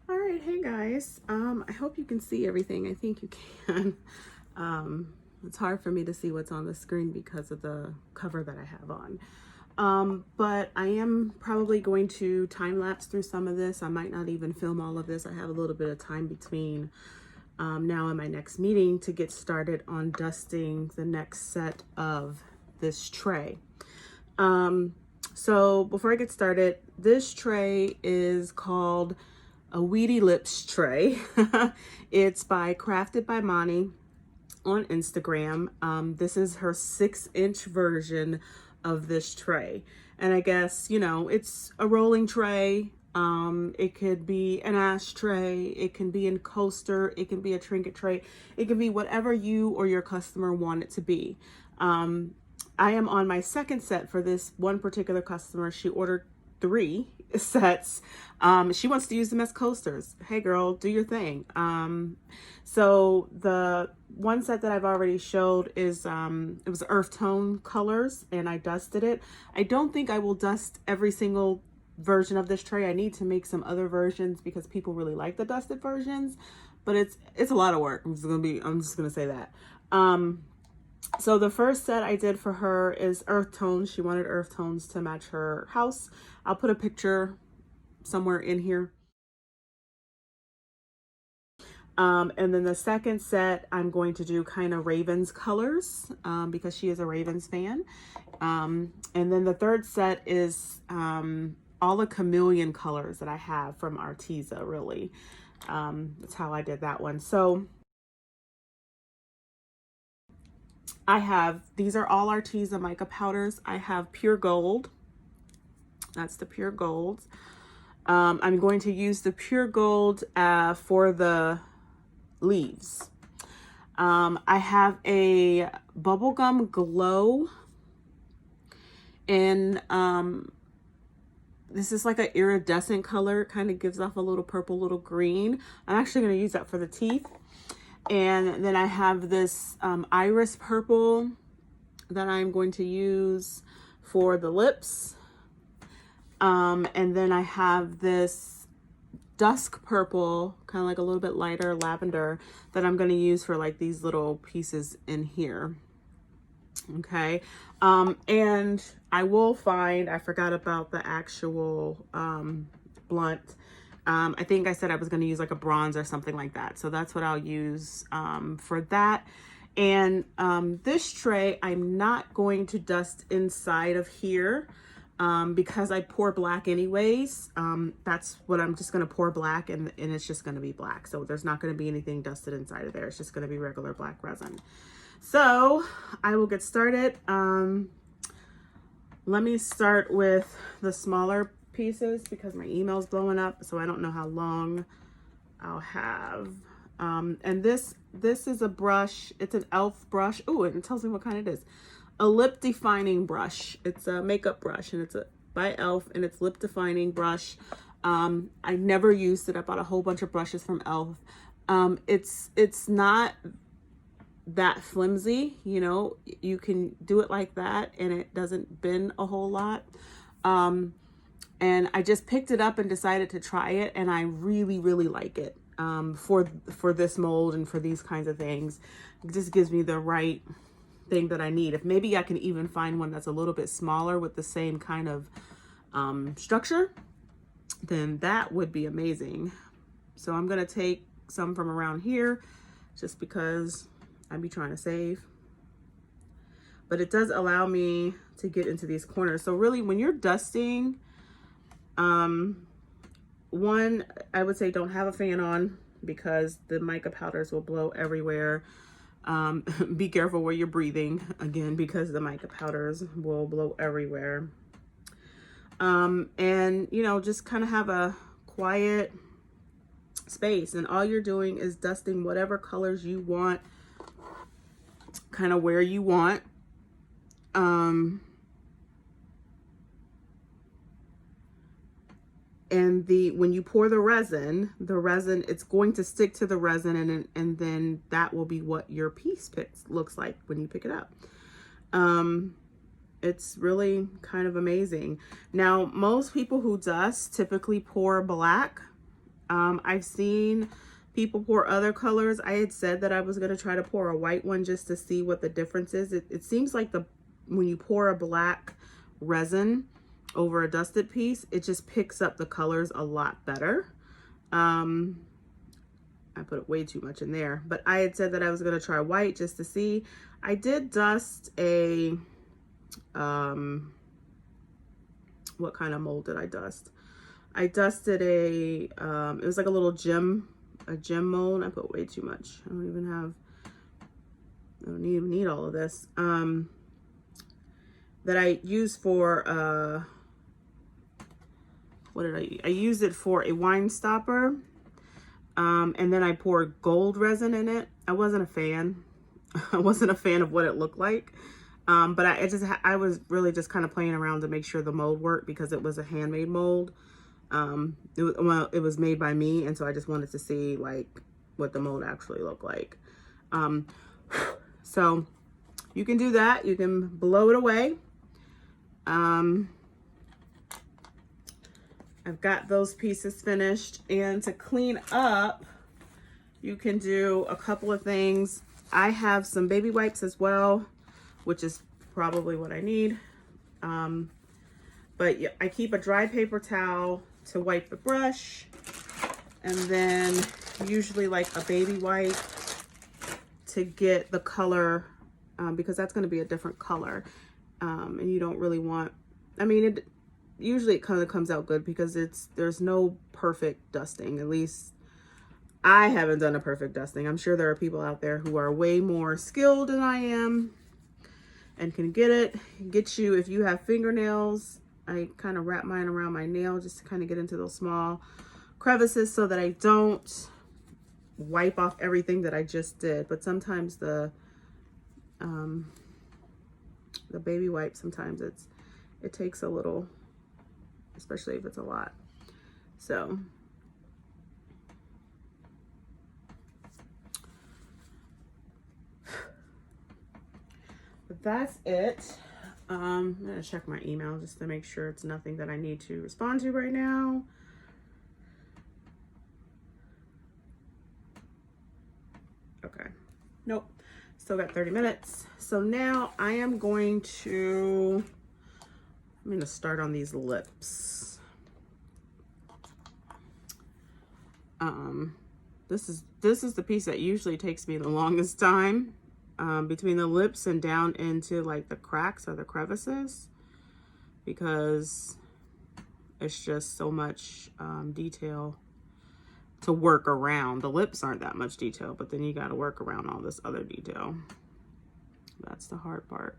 All right, hey guys. I hope you can see everything. I think you can. It's hard for me to see what's on the screen because of the cover that I have on. But I am probably going to time lapse through some of this. I might not even film all of this. I have a little bit of time between now and my next meeting to get started on dusting the next set of this tray. So before I get started, this tray is called a Weedy Lips tray. It's by Crafted by Monty on Instagram. This is her 6-inch version of this tray. And I guess, you know, it's a rolling tray. It could be an ashtray. It can be a coaster. It can be a trinket tray. It can be whatever you or your customer want it to be. I am on my second set for this one particular customer. She ordered 3 sets. She wants to use them as coasters. Hey girl, do your thing. So the one set that I've already showed is it was earth tone colors, and I dusted it. I don't think I will dust every single version of this tray. I need to make some other versions because people really like the dusted versions, but it's a lot of work. I'm just gonna say that. So the first set I did for her is earth tones. She wanted earth tones to match her house. I'll put a picture somewhere in here. And then the second set, I'm going to do kind of Ravens colors because she is a Ravens fan. And then the third set is all the chameleon colors that I have from Arteza, really. That's how I did that one. So I have, these are all Arteza mica powders. I have pure gold. That's the pure gold. I'm going to use the pure gold for the leaves. I have a bubblegum glow, and this is like an iridescent color. It kind of gives off a little purple, little green. I'm actually going to use that for the teeth. And then I have this iris purple that I'm going to use for the lips. And then I have this dusk purple, kind of like a little bit lighter lavender, that I'm going to use for like these little pieces in here. Okay. And I will find, I forgot about the actual blunt. I think I said I was going to use like a bronze or something like that. So that's what I'll use for that. And this tray, I'm not going to dust inside of here because I pour black anyways. That's what I'm just going to pour black, and it's just going to be black. So there's not going to be anything dusted inside of there. It's just going to be regular black resin. So I will get started. Let me start with the smaller pieces because my email's blowing up, so I don't know how long I'll have. And this is a brush. It's an e.l.f. brush. Oh, and it tells me what kind it is. A lip defining brush. It's a makeup brush, and it's by e.l.f. and it's lip defining brush. I never used it. I bought a whole bunch of brushes from e.l.f. It's not that flimsy, you know. You can do it like that and it doesn't bend a whole lot. And I just picked it up and decided to try it, and I really, really like it for this mold and for these kinds of things. It just gives me the right thing that I need. If maybe I can even find one that's a little bit smaller with the same kind of structure, then that would be amazing. So I'm gonna take some from around here just because I'd be trying to save. But it does allow me to get into these corners. So really, when you're dusting, one, I would say don't have a fan on because the mica powders will blow everywhere. Be careful where you're breathing, again, because the mica powders will blow everywhere. And, you know, just kind of have a quiet space, and all you're doing is dusting whatever colors you want, kind of where you want. And when you pour the resin, it's going to stick to the resin, and then that will be what your piece looks like when you pick it up. It's really kind of amazing. Now, most people who dust typically pour black I've seen people pour other colors. I had said that I was going to try to pour a white one just to see what the difference is. It seems like when you pour a black resin over a dusted piece, it just picks up the colors a lot better. I put way too much in there, but I had said that I was going to try white just to see. I did dust a, what kind of mold did I dust? I dusted it was like a little gem mold. I put way too much. I don't even need all of this. That I use for, what did I use? I used it for a wine stopper. And then I poured gold resin in it. I wasn't a fan. I wasn't a fan of what it looked like. But I was really just kind of playing around to make sure the mold worked because it was a handmade mold. It was made by me, and so I just wanted to see like what the mold actually looked like. So you can do that. You can blow it away. I've got those pieces finished, and to clean up, you can do a couple of things. I have some baby wipes as well, which is probably what I need. But yeah, I keep a dry paper towel to wipe the brush, and then usually like a baby wipe to get the color, because that's going to be a different color, and you don't really want, I mean, usually it kind of comes out good because there's no perfect dusting. At least I haven't done a perfect dusting. I'm sure there are people out there who are way more skilled than I am and can get you, if you have fingernails. I kind of wrap mine around my nail just to kind of get into those small crevices so that I don't wipe off everything that I just did. But sometimes the baby wipe, sometimes it takes a little, especially if it's a lot. So but that's it. I'm gonna check my email just to make sure it's nothing that I need to respond to right now. Okay, nope, still got 30 minutes. So now I'm going to start on these lips. This is the piece that usually takes me the longest time, between the lips and down into like the cracks or the crevices, because it's just so much detail to work around. The lips aren't that much detail, but then you got to work around all this other detail. That's the hard part.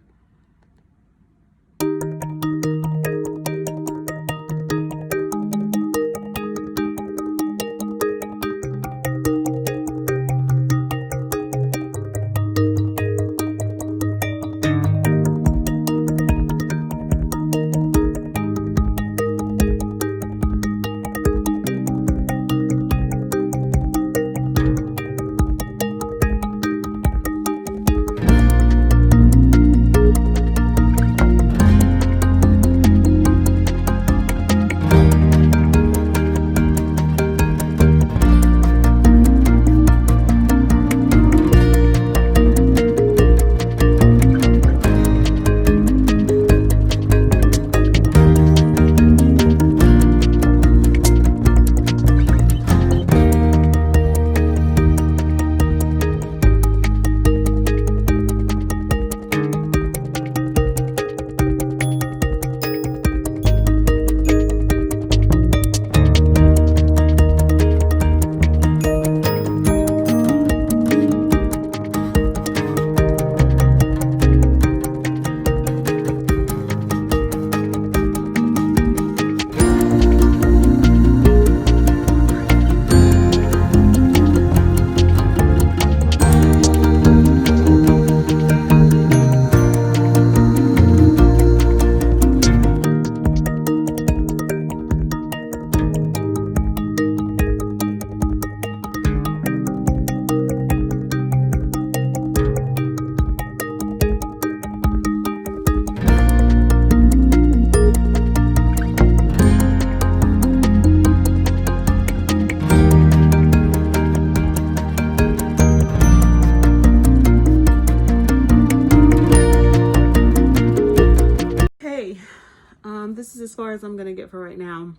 as far as I'm going to get for right now.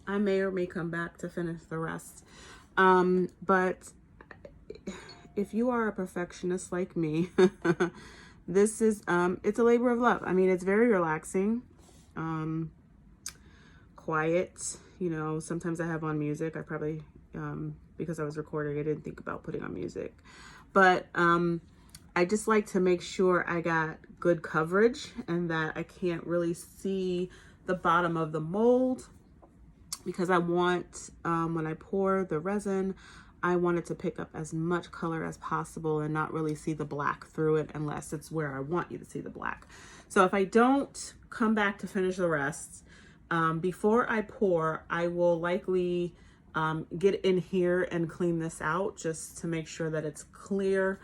I may or may come back to finish the rest. But if you are a perfectionist like me, this is, it's a labor of love. I mean, it's very relaxing, quiet. You know, sometimes I have on music. I probably, because I was recording, I didn't think about putting on music. But I just like to make sure I got good coverage and that I can't really see the bottom of the mold, because I want, when I pour the resin, I want it to pick up as much color as possible and not really see the black through it unless it's where I want you to see the black. So if I don't come back to finish the rest, before I pour, I will likely get in here and clean this out just to make sure that it's clear,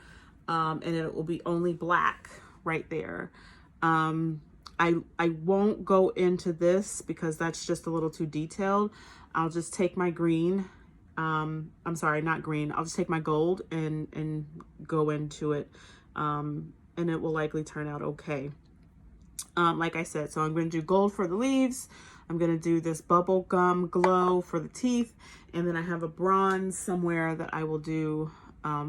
and it will be only black right there. I won't go into this because that's just a little too detailed. I'll just take my green, I'm sorry, not green. I'll just take my gold and go into it, and it will likely turn out okay. Like I said, so I'm going to do gold for the leaves. I'm going to do this bubble gum glow for the teeth. And then I have a bronze somewhere that I will do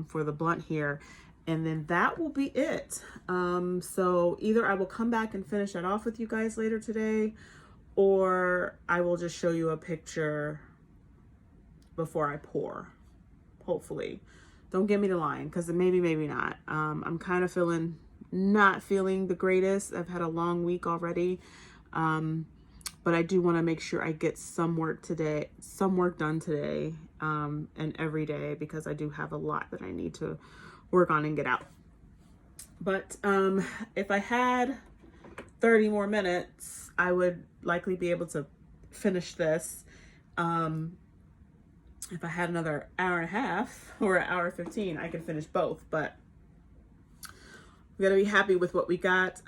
for the blunt here. And then that will be it. So either I will come back and finish that off with you guys later today, or I will just show you a picture before I pour, hopefully. Don't get me to lying, because maybe not. I'm kind of not feeling the greatest. I've had a long week already. But I do want to make sure I get some work done today, and every day, because I do have a lot that I need to work on and get out. But if I had 30 more minutes, I would likely be able to finish this. If I had another hour and a half or an hour 15, I could finish both, but we gotta be happy with what we got.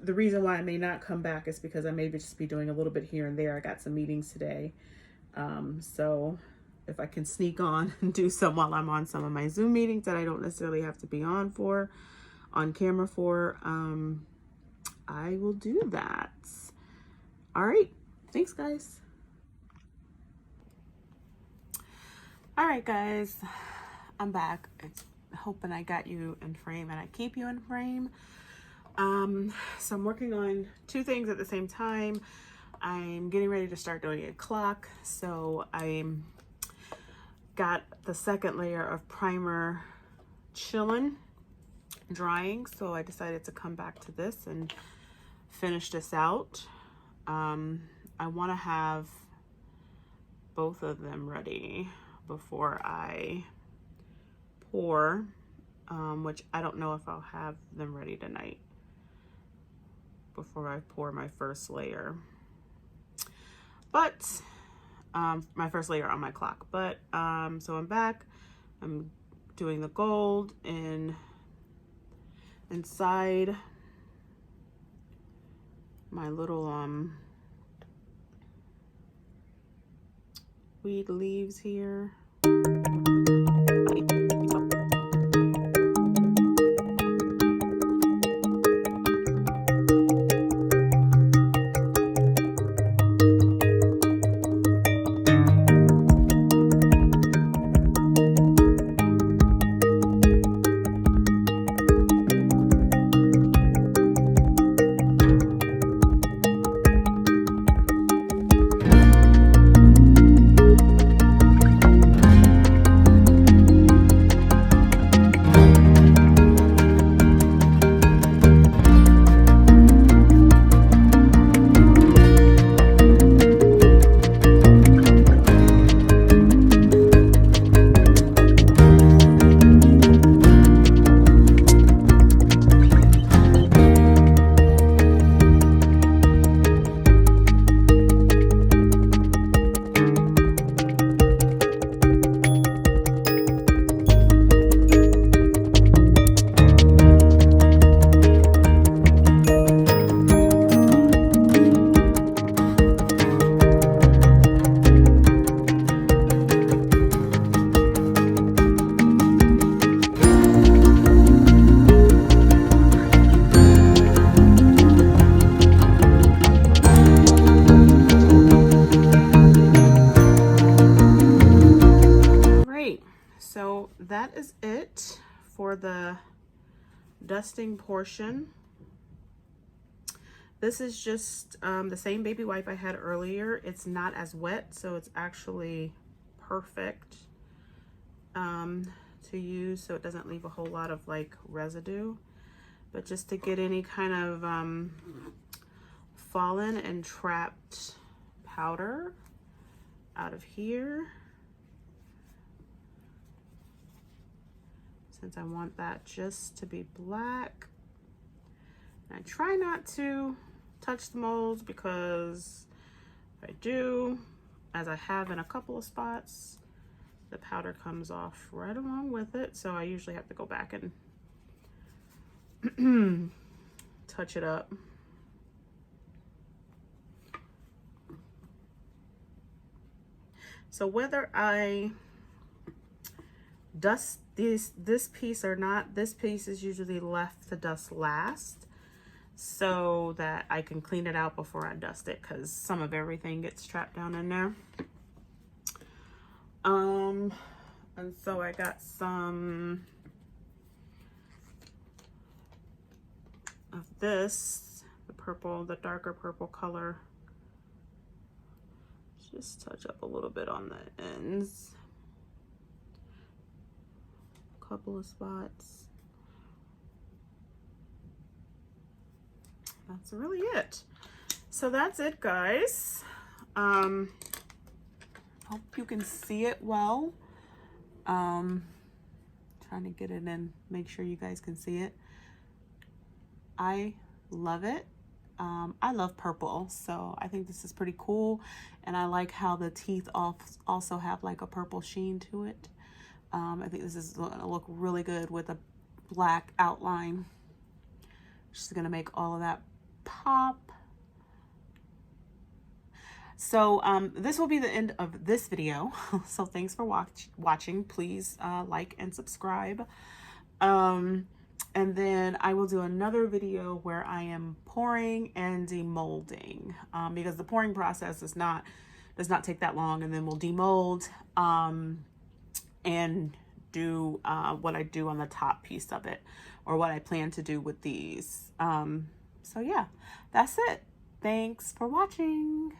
The reason why I may not come back is because I may just be doing a little bit here and there. I got some meetings today. So if I can sneak on and do some while I'm on some of my Zoom meetings that I don't necessarily have to be on camera for, I will do that. All right. Thanks, guys. All right, guys, I'm back. It's hoping I got you in frame and I keep you in frame. So I'm working on two things at the same time. I'm getting ready to start doing a clock. So I'm got the second layer of primer chilling, drying. So I decided to come back to this and finish this out. I want to have both of them ready before I pour, which I don't know if I'll have them ready tonight before I pour my first layer, but my first layer on my clock. But so I'm back. I'm doing the gold inside my little weed leaves here. so that is it for the dusting portion. This is just the same baby wipe I had earlier. It's not as wet, so it's actually perfect to use, so it doesn't leave a whole lot of like residue. But just to get any kind of fallen and trapped powder out of here, since I want that just to be black. And I try not to touch the molds, because if I do, as I have in a couple of spots, the powder comes off right along with it, so I usually have to go back and touch it up. So whether I dust this piece or not, this piece is usually left to dust last, so that I can clean it out before I dust it, because some of everything gets trapped down in there. And so I got some of this, the purple, the darker purple color. Just touch up a little bit on the ends. A couple of spots. That's really it. So that's it, guys. Hope you can see it well. Trying to get it in, make sure you guys can see it. I love it. I love purple, so I think this is pretty cool, and I like how the teeth also have like a purple sheen to it. I think this is gonna look really good with a black outline. Just gonna make all of that pop. So this will be the end of this video. So thanks for watching. Please like and subscribe. And then I will do another video where I am pouring and demolding, because the pouring process does not take that long, and then we'll demold and do what I do on the top piece of it, or what I plan to do with these. So yeah, that's it. Thanks for watching.